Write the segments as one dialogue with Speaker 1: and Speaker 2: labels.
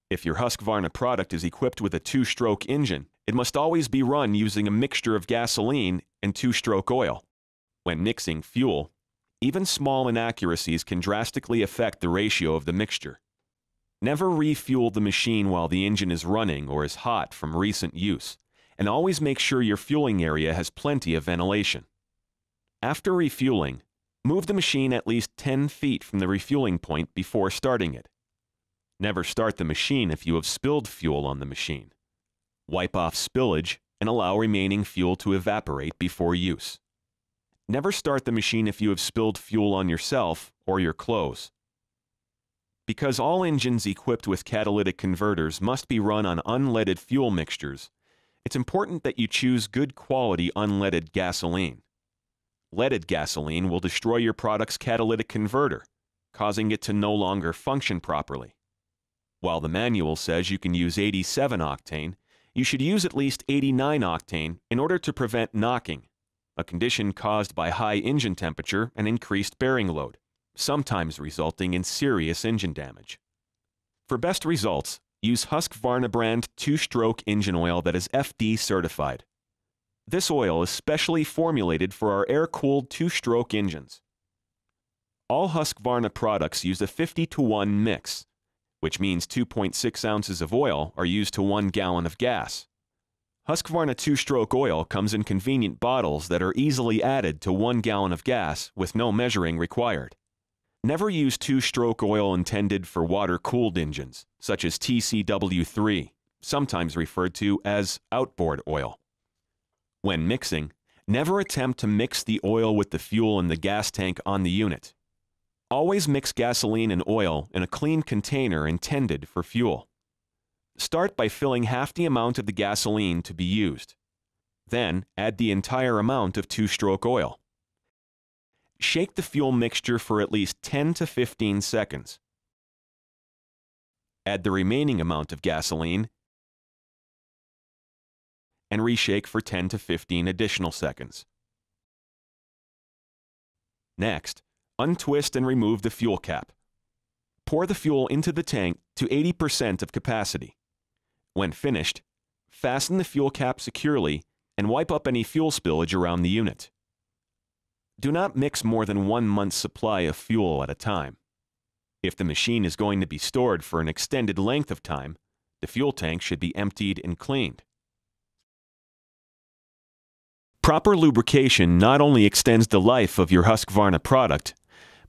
Speaker 1: If your Husqvarna product is equipped with a two-stroke engine, it must always be run using a mixture of gasoline and two-stroke oil. When mixing fuel, even small inaccuracies can drastically affect the ratio of the mixture. Never refuel the machine while the engine is running or is hot from recent use, and always make sure your fueling area has plenty of ventilation. After refueling, move the machine at least 10 feet from the refueling point before starting it. Never start the machine if you have spilled fuel on the machine. Wipe off spillage and allow remaining fuel to evaporate before use. Never start the machine if you have spilled fuel on yourself or your clothes. Because all engines equipped with catalytic converters must be run on unleaded fuel mixtures, it's important that you choose good quality unleaded gasoline. Leaded gasoline will destroy your product's catalytic converter, causing it to no longer function properly. While the manual says you can use 87 octane, you should use at least 89 octane in order to prevent knocking, a condition caused by high engine temperature and increased bearing load, sometimes resulting in serious engine damage. For best results, use Husqvarna brand two-stroke engine oil that is FD certified. This oil is specially formulated for our air-cooled two-stroke engines. All Husqvarna products use a 50-to-1 mix, which means 2.6 ounces of oil are used to 1 gallon of gas. Husqvarna two-stroke oil comes in convenient bottles that are easily added to 1 gallon of gas with no measuring required. Never use two-stroke oil intended for water-cooled engines, such as TCW3, sometimes referred to as outboard oil. When mixing, never attempt to mix the oil with the fuel in the gas tank on the unit. Always mix gasoline and oil in a clean container intended for fuel. Start by filling half the amount of the gasoline to be used. Then add the entire amount of two-stroke oil. Shake the fuel mixture for at least 10 to 15 seconds. Add the remaining amount of gasoline and reshake for 10 to 15 additional seconds. Next, untwist and remove the fuel cap. Pour the fuel into the tank to 80% of capacity. When finished, fasten the fuel cap securely and wipe up any fuel spillage around the unit. Do not mix more than 1 month's supply of fuel at a time. If the machine is going to be stored for an extended length of time, the fuel tank should be emptied and cleaned. Proper lubrication not only extends the life of your Husqvarna product,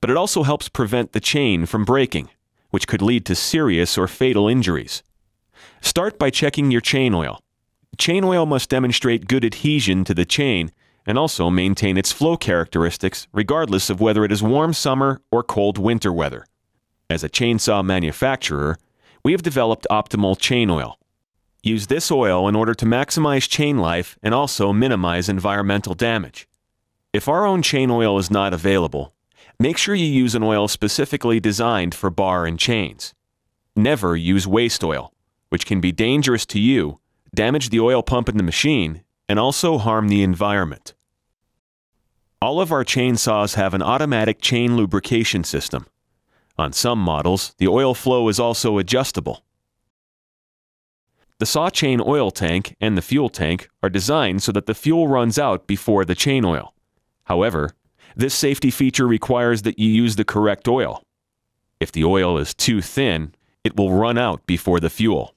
Speaker 1: but it also helps prevent the chain from breaking, which could lead to serious or fatal injuries. Start by checking your chain oil. Chain oil must demonstrate good adhesion to the chain and also maintain its flow characteristics regardless of whether it is warm summer or cold winter weather. As a chainsaw manufacturer, we have developed optimal chain oil. Use this oil in order to maximize chain life and also minimize environmental damage. If our own chain oil is not available, make sure you use an oil specifically designed for bar and chains. Never use waste oil, which can be dangerous to you, damage the oil pump in the machine, and also harm the environment. All of our chainsaws have an automatic chain lubrication system. On some models, the oil flow is also adjustable. The saw chain oil tank and the fuel tank are designed so that the fuel runs out before the chain oil. However, this safety feature requires that you use the correct oil. If the oil is too thin, it will run out before the fuel.